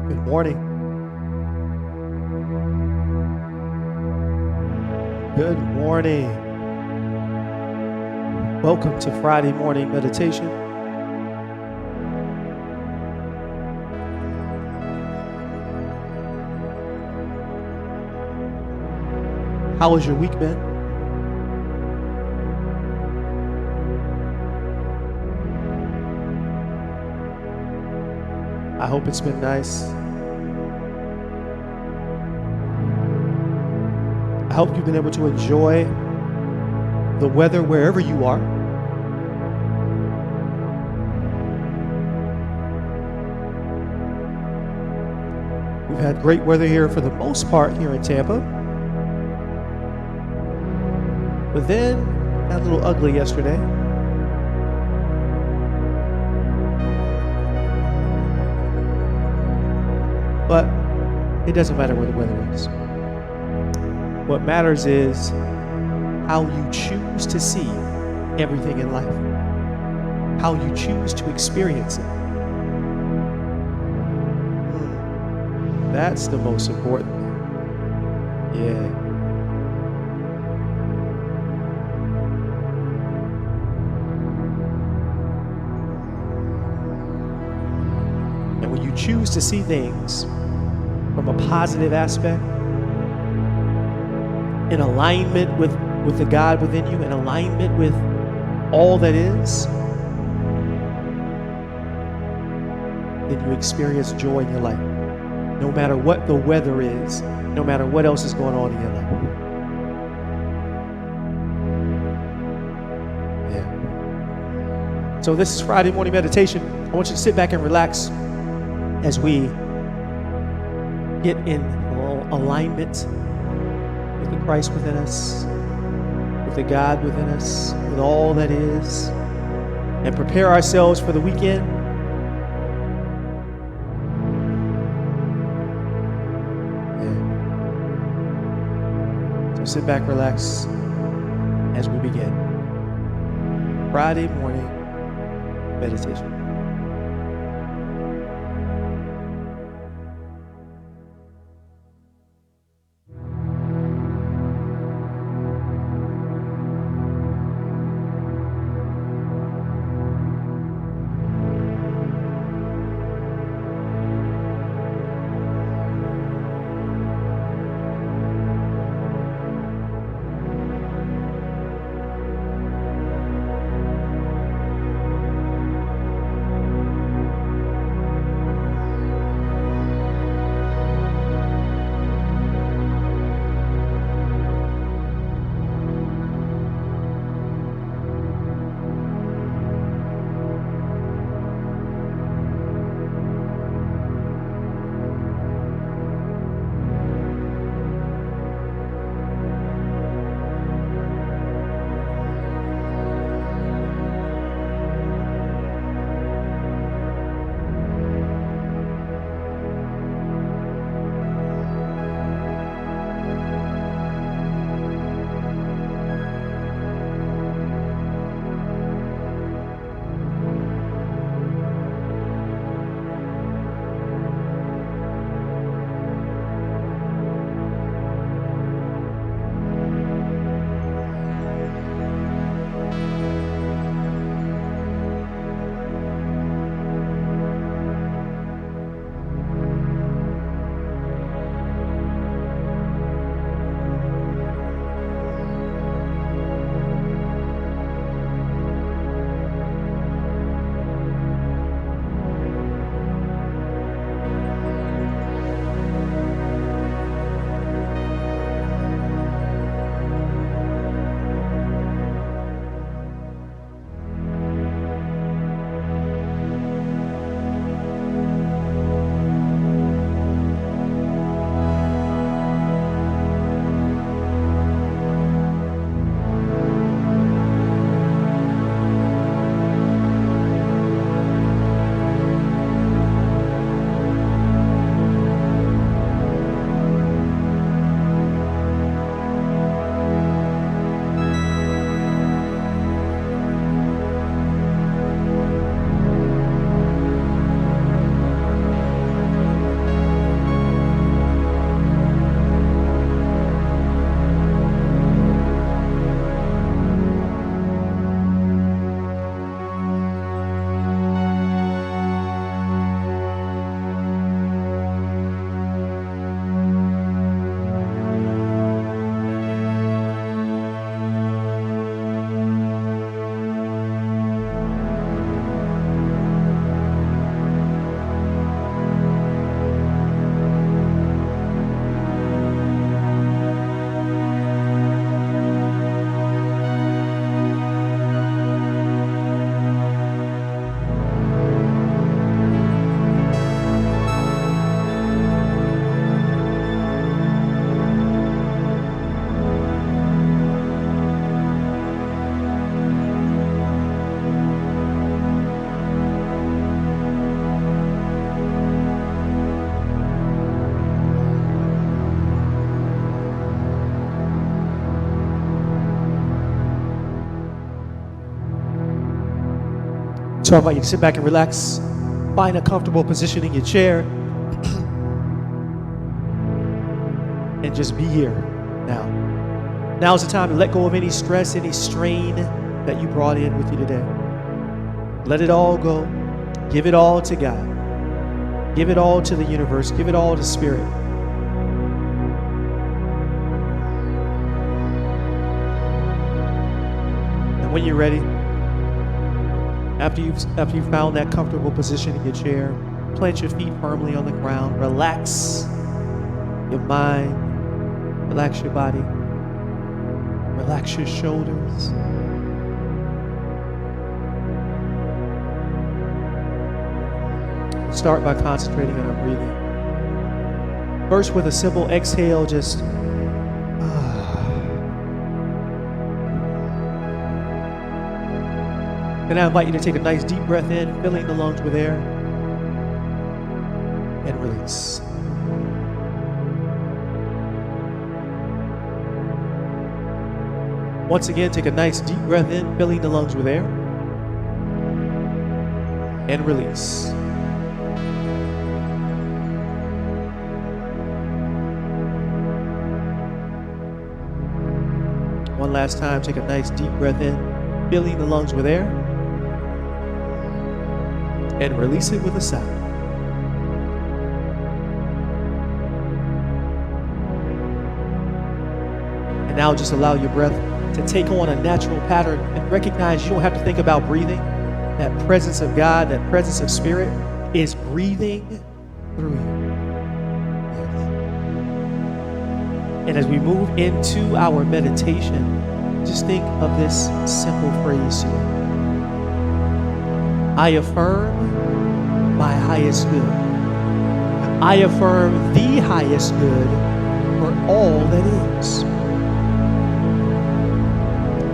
Good morning. Good morning. Welcome to Friday morning meditation. How has your week been? I hope it's been nice. I hope you've been able to enjoy the weather wherever you are. We've had great weather here for the most part here in Tampa. But then it got a little ugly yesterday. But it doesn't matter where the weather is. What matters is how you choose to see everything in life, how you choose to experience it. That's the most important thing. Yeah. And when you choose to see things from a positive aspect, in alignment with the God within you, in alignment with all that is, then you experience joy in your life. No matter what the weather is, no matter what else is going on in your life. Yeah. So this is Friday morning meditation. I want you to sit back and relax as we get in alignment with the Christ within us, with the God within us, with all that is, and prepare ourselves for the weekend. Yeah. So sit back, relax as we begin Friday morning meditation. So I invite you to sit back and relax. Find a comfortable position in your chair. And just be here now. Now is the time to let go of any stress, any strain that you brought in with you today. Let it all go. Give it all to God. Give it all to the universe. Give it all to Spirit. And when you're ready, after you've found that comfortable position in your chair, plant your feet firmly on the ground. Relax your mind. Relax your body. Relax your shoulders. Start by concentrating on our breathing. First, with a simple exhale, just Then I invite you to take a nice deep breath in, filling the lungs with air, and release. Once again, take a nice deep breath in, filling the lungs with air, and release. One last time, take a nice deep breath in, filling the lungs with air, and release it with a sigh. And now just allow your breath to take on a natural pattern and recognize you don't have to think about breathing. That presence of God, that presence of Spirit is breathing through you. And as we move into our meditation, just think of this simple phrase here. I affirm my highest good. I affirm the highest good for all that is.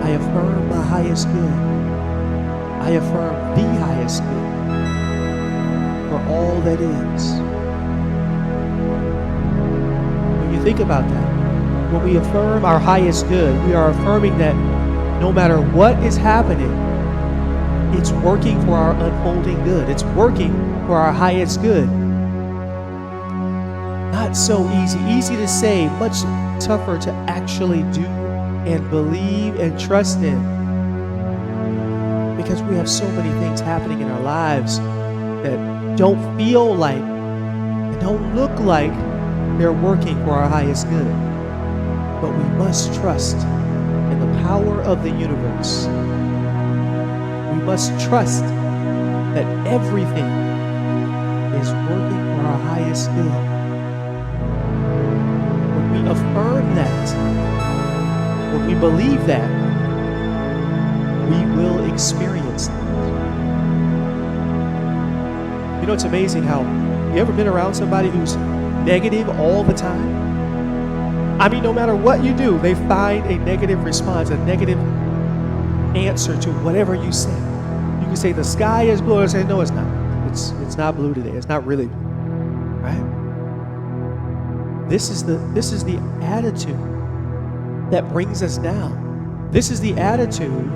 I affirm my highest good. I affirm the highest good for all that is. When you think about that, when we affirm our highest good, we are affirming that no matter what is happening, it's working for our unfolding good. It's working for our highest good. Not so easy. Easy to say, much tougher to actually do and believe and trust in. Because we have so many things happening in our lives that don't feel like and don't look like they're working for our highest good. But we must trust in the power of the universe. We must trust that everything is working for our highest good. When we affirm that, when we believe that, we will experience that. You know, it's amazing how, you ever been around somebody who's negative all the time? I mean, no matter what you do, they find a negative response, a negative answer to whatever you say. You can say the sky is blue, and say no, it's not. It's not blue today. It's not really blue, right? This is the attitude that brings us down. This is the attitude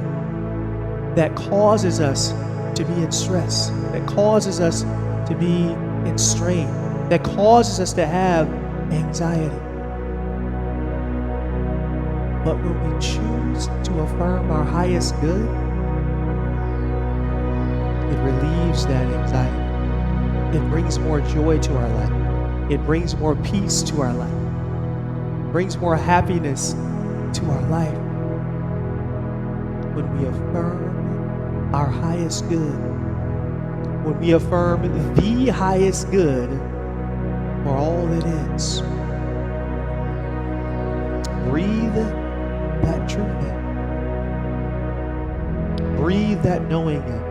that causes us to be in stress, that causes us to be in strain, that causes us to have anxiety. But when we choose to affirm our highest good, it relieves that anxiety. It brings more joy to our life. It brings more peace to our life. It brings more happiness to our life. When we affirm our highest good, when we affirm the highest good for all that is, breathe that truth in. Breathe that knowing in.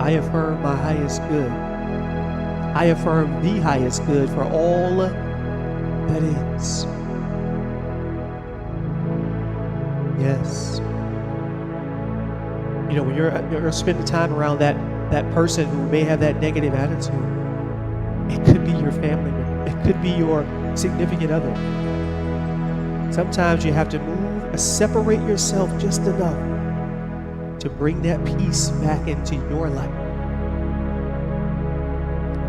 I affirm my highest good. I affirm the highest good for all that is. Yes. You know, when you're spending time around that person who may have that negative attitude, it could be your family member. It could be your significant other. Sometimes you have to separate yourself just enough to bring that peace back into your life.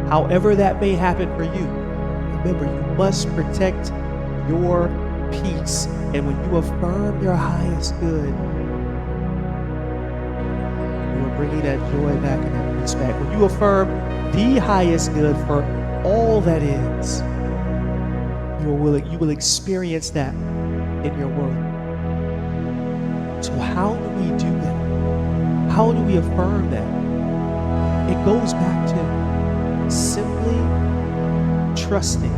However that may happen for you, remember, you must protect your peace. And when you affirm your highest good, you are bringing that joy back and that peace back. When you affirm the highest good for all that is, you will experience that in your world. So how do we do that? How do we affirm that? It goes back to simply trusting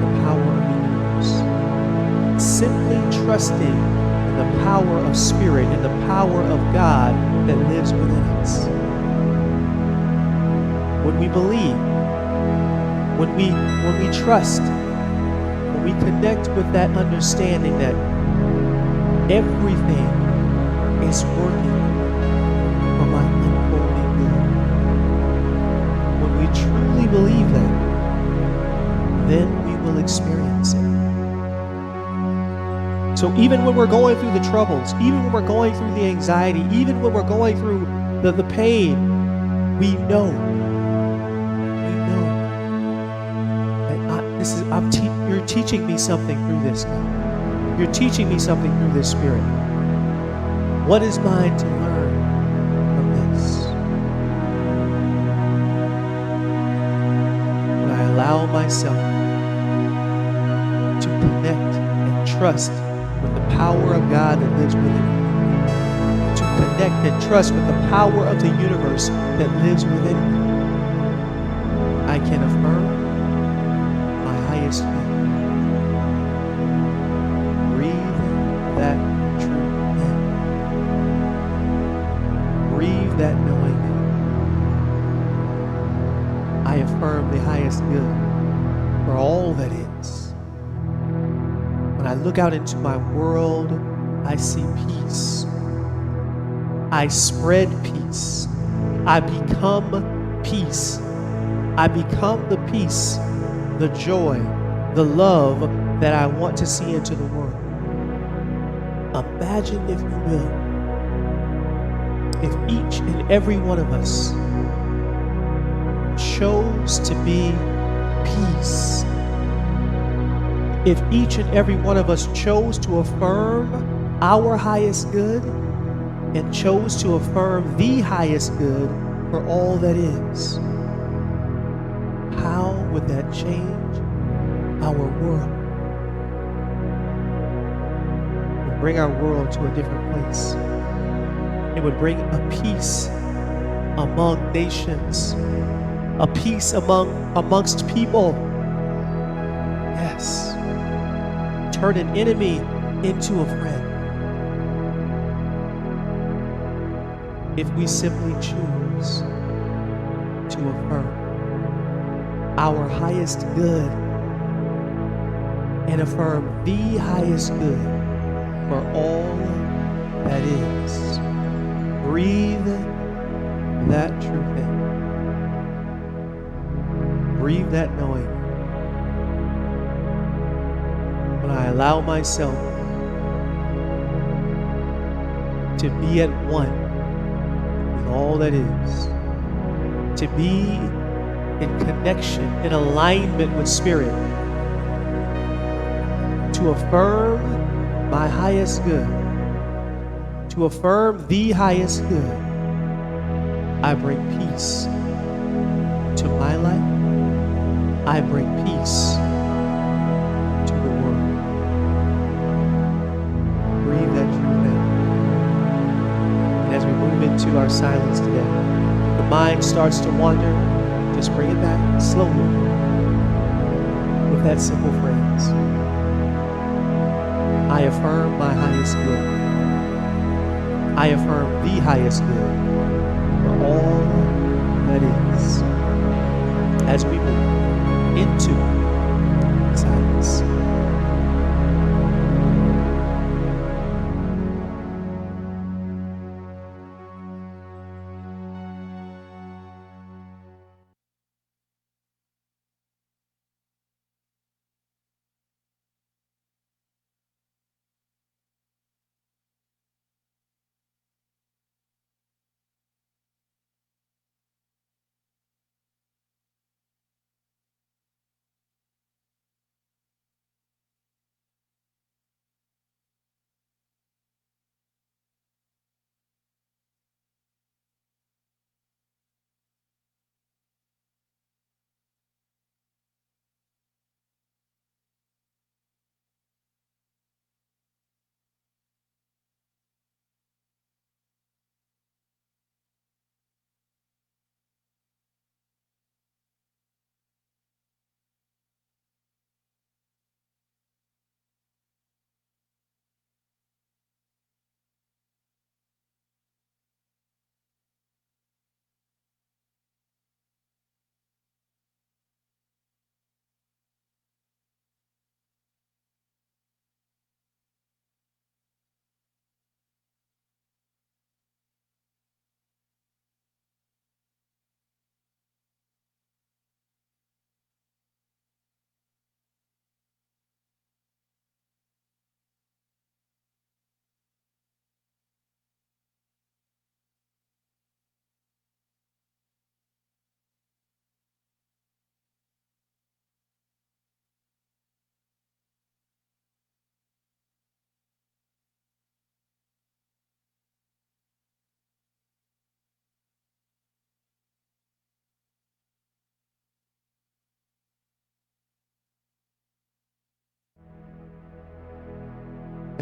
the power of the universe. Simply trusting in the power of spirit and the power of God that lives within us. When we believe, when we trust, when we connect with that understanding that everything is working for my unfolding good. When we truly believe that, then we will experience it. So even when we're going through the troubles, even when we're going through the anxiety, even when we're going through the pain, we know that you're teaching me something through this God. You're teaching me something through this Spirit. What is mine to learn from this? When I allow myself to connect and trust with the power of God that lives within me, to connect and trust with the power of the universe that lives within me, I can affirm my highest good. Breathe that truth in. Breathe that knowing in. I affirm the highest good for all that is. When I look out into my world, I see peace. I spread peace. I become peace. I become the peace, the joy, the love that I want to see into the world. Imagine, if you will, if each and every one of us chose to be peace. If each and every one of us chose to affirm our highest good and chose to affirm the highest good for all that is, how would that change our world? It would bring our world to a different place. It would bring a peace among nations, a peace amongst people. Yes. Turn an enemy into a friend. If we simply choose to affirm our highest good and affirm the highest good for all that is. Breathe that truth in. Breathe that knowing. When I allow myself to be at one with all that is, to be in connection, in alignment with Spirit, to affirm my highest good, to affirm the highest good, I bring peace to my life. I bring peace to the world. Breathe that truth in. And as we move into our silence today, the mind starts to wander, just bring it back slowly with that simple phrase. I affirm my highest good. I affirm the highest good for all that is. As we move into silence.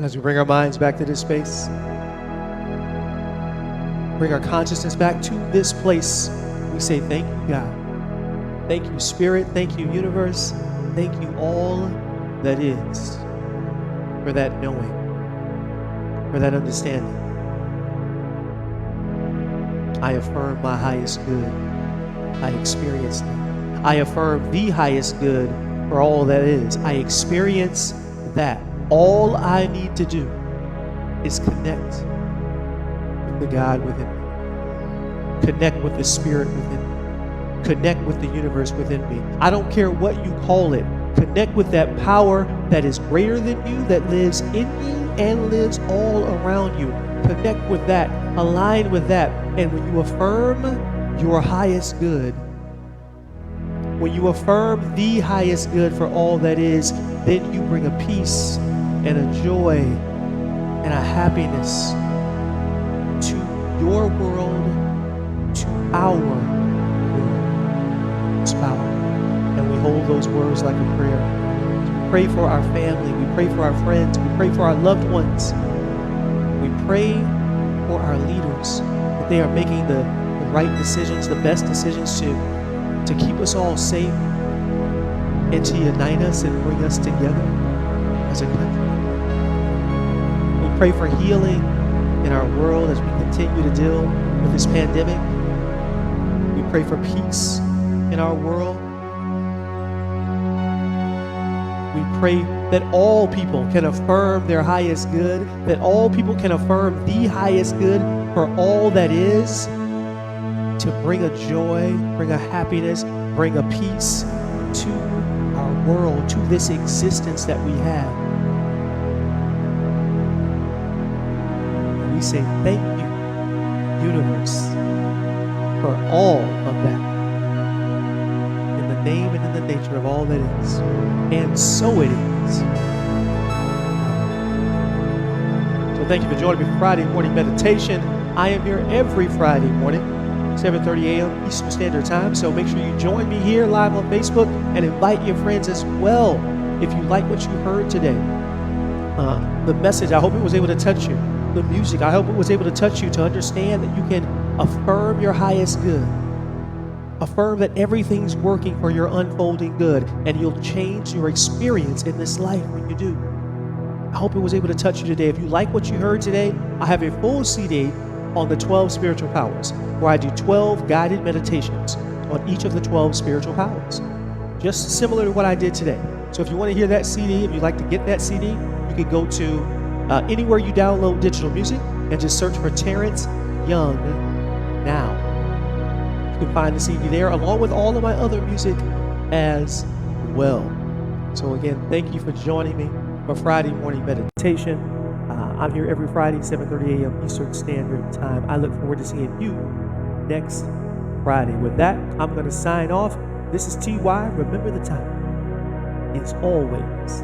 And as we bring our minds back to this space, bring our consciousness back to this place, we say thank you, God. Thank you, Spirit. Thank you, Universe. Thank you, all that is, for that knowing, for that understanding. I affirm my highest good. I experience it. I affirm the highest good for all that is. I experience that. All I need to do is connect with the God within me. Connect with the Spirit within me. Connect with the universe within me. I don't care what you call it. Connect with that power that is greater than you, that lives in you and lives all around you. Connect with that. Align with that. And when you affirm your highest good, when you affirm the highest good for all that is, then you bring a peace and a joy and a happiness to your world, to our world. It's power. And we hold those words like a prayer. We pray for our family. We pray for our friends. We pray for our loved ones. We pray for our leaders, that they are making the right decisions, the best decisions to keep us all safe and to unite us and bring us together as a country. We pray for healing in our world as we continue to deal with this pandemic. We pray for peace in our world. We pray that all people can affirm their highest good, that all people can affirm the highest good for all that is, to bring a joy, bring a happiness, bring a peace to our world, to this existence that we have. And we say thank you, universe, for all of that. In the name and in the nature of all that is. And so it is. So thank you for joining me for Friday morning meditation. I am here every Friday morning, 7:30 a.m. Eastern Standard Time. So make sure you join me here live on Facebook and invite your friends as well if you like what you heard today. The message, I hope it was able to touch you. The music, I hope it was able to touch you to understand that you can affirm your highest good. Affirm that everything's working for your unfolding good, and you'll change your experience in this life when you do. I hope it was able to touch you today. If you like what you heard today, I have a full CD on the 12 spiritual powers, where I do 12 guided meditations on each of the 12 spiritual powers, just similar to what I did today. So if you want to hear that CD, if you'd like to get that CD, you can go to anywhere you download digital music and just search for Terence Young Now. You can find the CD there, along with all of my other music as well. So again, thank you for joining me for Friday morning meditation. I'm here every Friday, 7:30 a.m. Eastern Standard Time. I look forward to seeing you next Friday. With that, I'm going to sign off. This is TY. Remember, the time is always